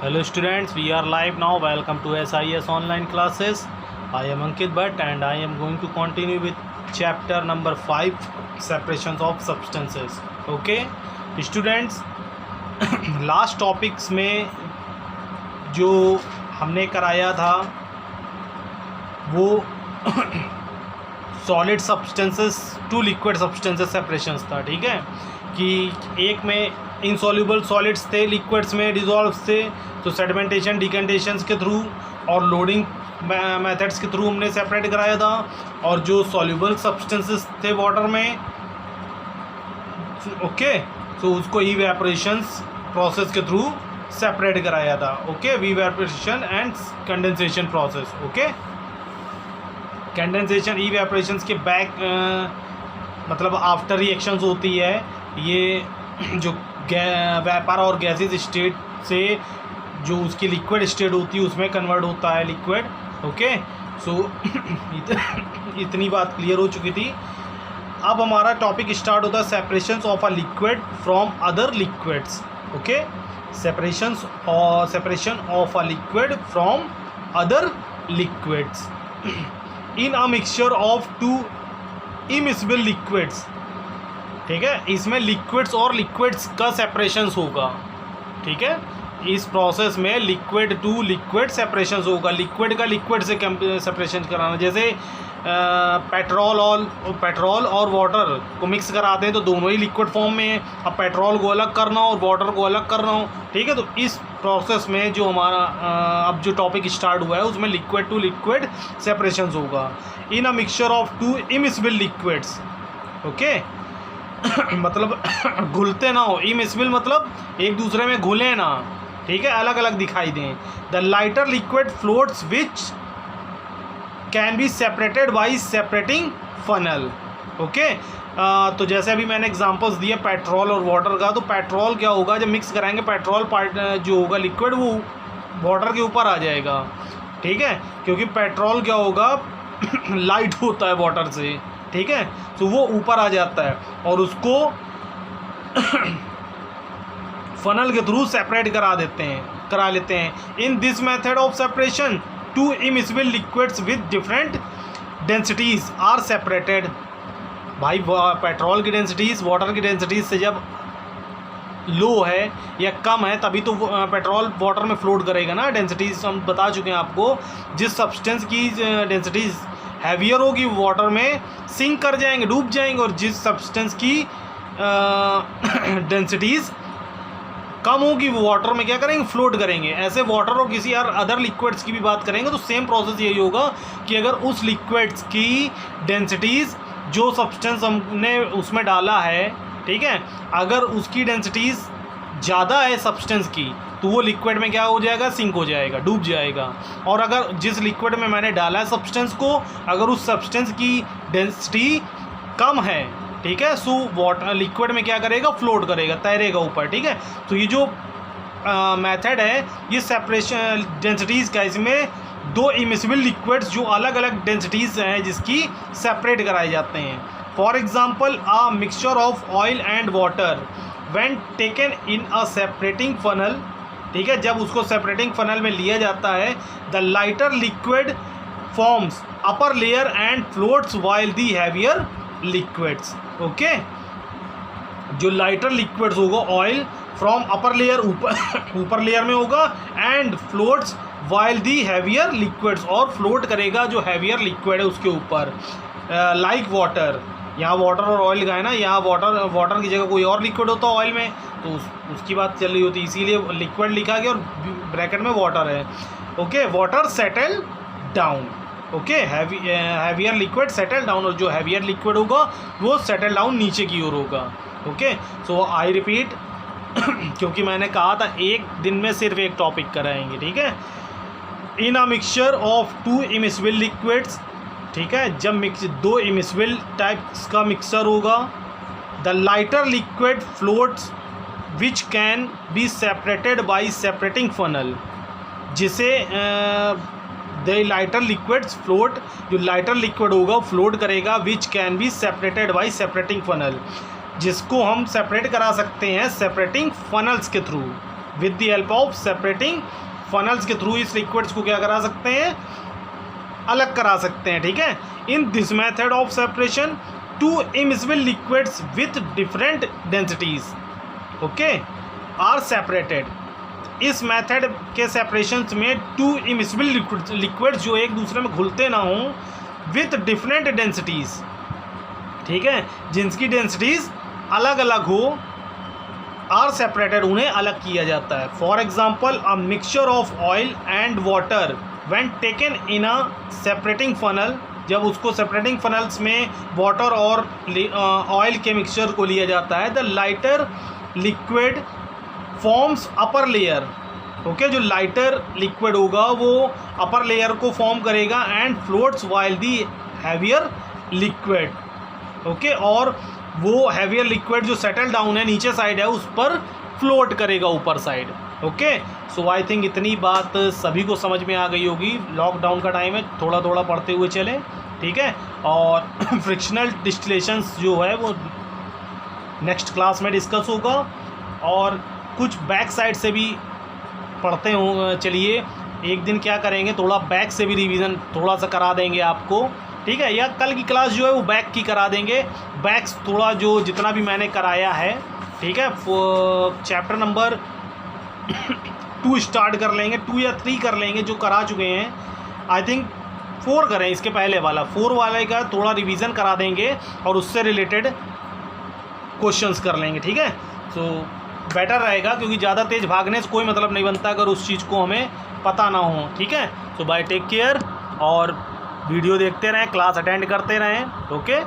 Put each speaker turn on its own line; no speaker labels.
Hello students, we are live now. Welcome to SIS online classes. I am Ankit Bhatt and I am going to continue with chapter number 5, separations of substances. Okay students, last topics में जो हमने कराया था वो solid substances to liquid substances separations था। ठीक है कि एक में इनसॉल्यूबल सॉलिड्स थे, लिक्विड्स में डिजॉल्व थे, तो सेडिमेंटेशन डिकेंटेशंस के थ्रू और लोडिंग मेथड्स के थ्रू हमने सेपरेट कराया था। और जो सॉल्यूबल सब्सटेंसेस थे वाटर में, ओके, तो उसको इवेपोरेशंस प्रोसेस के थ्रू सेपरेट कराया था। Okay, evaporation and condensation process. Okay, condensation evaporations के बैक मतलब आफ्टर रिएक्शंस होती है। ये जो वेपर और गैसेस स्टेट से जो उसकी लिक्विड स्टेट होती है उसमें कन्वर्ट होता है लिक्विड। ओके, सो इतनी बात क्लियर हो चुकी थी। अब हमारा टॉपिक स्टार्ट होता है separations of a liquid from other liquids. Okay, separation of a liquid from other liquids in a mixture of two immiscible liquids. ठीक है, इसमें लिक्विड्स और लिक्विड्स का सेपरेशंस होगा। ठीक है, इस प्रोसेस में लिक्विड टू लिक्विड सेपरेशंस होगा। लिक्विड का लिक्विड से सेपरेशन कराना, जैसे पेट्रोल और वाटर को मिक्स कराते हैं तो दोनों ही लिक्विड फॉर्म में है। अब पेट्रोल को अलग करना और वाटर को अलग करना हो, ठीक है, तो इस प्रोसेस में जो हमारा अब जो टॉपिक स्टार्ट हुआ है उसमें लिक्विड टू लिक्विड सेपरेशंस होगा in a mixture of two immiscible liquids. Okay, मतलब घुलते ना हो, इमिसिबल मतलब एक दूसरे में घुले ना, ठीक है, अलग अलग दिखाई दें। The lighter liquid floats which can be separated by separating funnel. Okay, तो जैसे अभी मैंने एग्जांपल्स दिए पेट्रोल और वाटर का, तो पेट्रोल क्या होगा, जब मिक्स कराएंगे पेट्रोल पार्ट जो होगा लिक्विड वो वाटर के ऊपर आ जाएगा। ठीक है, क्योंकि पेट्रोल क्या होगा लाइट होता है वाटर से, ठीक है, तो वो ऊपर आ जाता है और उसको फनल के थ्रू सेपरेट करा लेते हैं। In this method of separation two immiscible liquids with different densities are separated. भाई पेट्रोल की डेंसिटीज वाटर की डेंसिटीज से जब लो है या कम है तभी तो पेट्रोल वाटर में फ्लोट करेगा ना। डेंसिटीज हम बता चुके हैं आपको, जिस सब्सटेंस की डेंसिटीज हैवियर होगी वाटर में सिंक कर जाएंगे, डूब जाएंगे, और जिस सब्सटेंस की डेंसिटीज़ कम होगी वो वाटर में क्या करेंगे, फ्लोट करेंगे। ऐसे वाटर और किसी अदर लिक्विड्स की भी बात करेंगे तो सेम प्रोसेस यही होगा कि अगर उस लिक्विड्स की डेंसिटीज़ जो सब्सटेंस हमने उसमें डाला है, ठीक है, अगर उसकी डेंसिटीज़ ज़्यादा है सब्सटेंस की तो वो लिक्विड में क्या हो जाएगा, सिंक हो जाएगा, डूब जाएगा। और अगर जिस लिक्विड में मैंने डाला है सब्सटेंस को, अगर उस सब्सटेंस की डेंसिटी कम है, ठीक है, सो वाटर लिक्विड में क्या करेगा, फ्लोट करेगा, तैरेगा ऊपर। ठीक है, तो ये जो मेथड है ये सेपरेशन डेंसिटीज़ का, इसमें दो इमिसिबल लिक्विड्स जो अलग अलग डेंसिटीज़ हैं जिसकी सेपरेट कराए जाते हैं। For example a mixture of oil and water when taken in a separating funnel. ठीक है, जब उसको सेपरेटिंग फनल में लिया जाता है, the lighter liquid forms upper layer and floats while the heavier liquids. Okay, जो लाइटर लिक्विड्स होगा ऑयल फ्रॉम अपर लेयर ऊपर लेयर में होगा, and floats while the heavier liquids, और फ्लोट करेगा जो हैवियर लिक्विड है उसके ऊपर। लाइक वाटर, यहाँ वाटर और ऑयल का है ना, यहाँ वाटर की जगह कोई और लिक्विड होता है ऑयल में, तो उसकी बात चल रही होती है, इसीलिए लिक्विड लिखा गया और ब्रैकेट में वाटर है। Okay, water settle down. Okay, heavier liquid settle down, और जो हैवियर लिक्विड होगा वो सेटल डाउन नीचे की ओर होगा। ओके, सो आई रिपीट क्योंकि मैंने कहा था एक दिन में सिर्फ एक टॉपिक कराएंगे। ठीक है, in a mixture of two immiscible liquids. ठीक है, जब दो इमिसिबल टाइप्स का मिक्सचर होगा, the lighter liquid floats which can be separated by separating funnel, जिसे द लाइटर लिक्विड्स फ्लोट, जो लाइटर लिक्विड होगा फ्लोट करेगा, which can be separated by separating funnel, जिसको हम सेपरेट करा सकते हैं सेपरेटिंग फनल्स के through. With the help of separating funnels के थ्रू इस लिक्विड्स को क्या करा सकते हैं, अलग करा सकते हैं। ठीक है, in this method of separation two immiscible liquids with different densities okay are separated. इस मेथड के सेपरेशंस में टू इमिसिबल लिक्विड्स जो एक दूसरे में घुलते ना हों विथ डिफरेंट डेंसिटीज, ठीक है, जिनकी डेंसिटीज अलग अलग हो, आर सेपरेटेड, उन्हें अलग किया जाता है। For example a mixture of oil and water when taken in a separating funnel, जब उसको सेपरेटिंग फनल्स में वाटर और ऑयल के मिक्सचर को लिया जाता है, the lighter liquid forms upper layer okay, जो लाइटर लिक्विड होगा वो अपर लेयर को फॉर्म करेगा and floats while the heavier liquid okay, और वो हैवियर लिक्विड जो सेटल डाउन है नीचे साइड है उस पर फ्लोट करेगा ऊपर side okay. So I think इतनी बात सभी को समझ में आ गई होगी। लॉकडाउन का टाइम है, थोड़ा थोड़ा पढ़ते हुए चले, ठीक है। और फ्रिक्शनल डिस्टिलेशंस जो है वो नेक्स्ट क्लास में डिस्कस होगा, और कुछ बैक साइड से भी पढ़ते हो चलिए। एक दिन क्या करेंगे, थोड़ा बैक से भी रिवीजन थोड़ा सा करा देंगे आपको, ठीक है, या कल की क्लास जो है वो बैक की करा देंगे। बैक्स थोड़ा जो जितना भी मैंने कराया है, ठीक है, चैप्टर नंबर 2 स्टार्ट कर लेंगे, 2 या 3 कर लेंगे जो करा चुके हैं। आई थिंक 4 करें, इसके पहले वाला 4 वाले का थोड़ा रिवीजन करा देंगे और उससे रिलेटेड क्वेश्चंस कर लेंगे, ठीक है। सो बेटर रहेगा, क्योंकि ज़्यादा तेज़ भागने से कोई मतलब नहीं बनता अगर उस चीज़ को हमें पता ना हो, ठीक है। सो बाय, टेक केयर, और वीडियो देखते रहें, क्लास अटेंड करते रहें, ओके।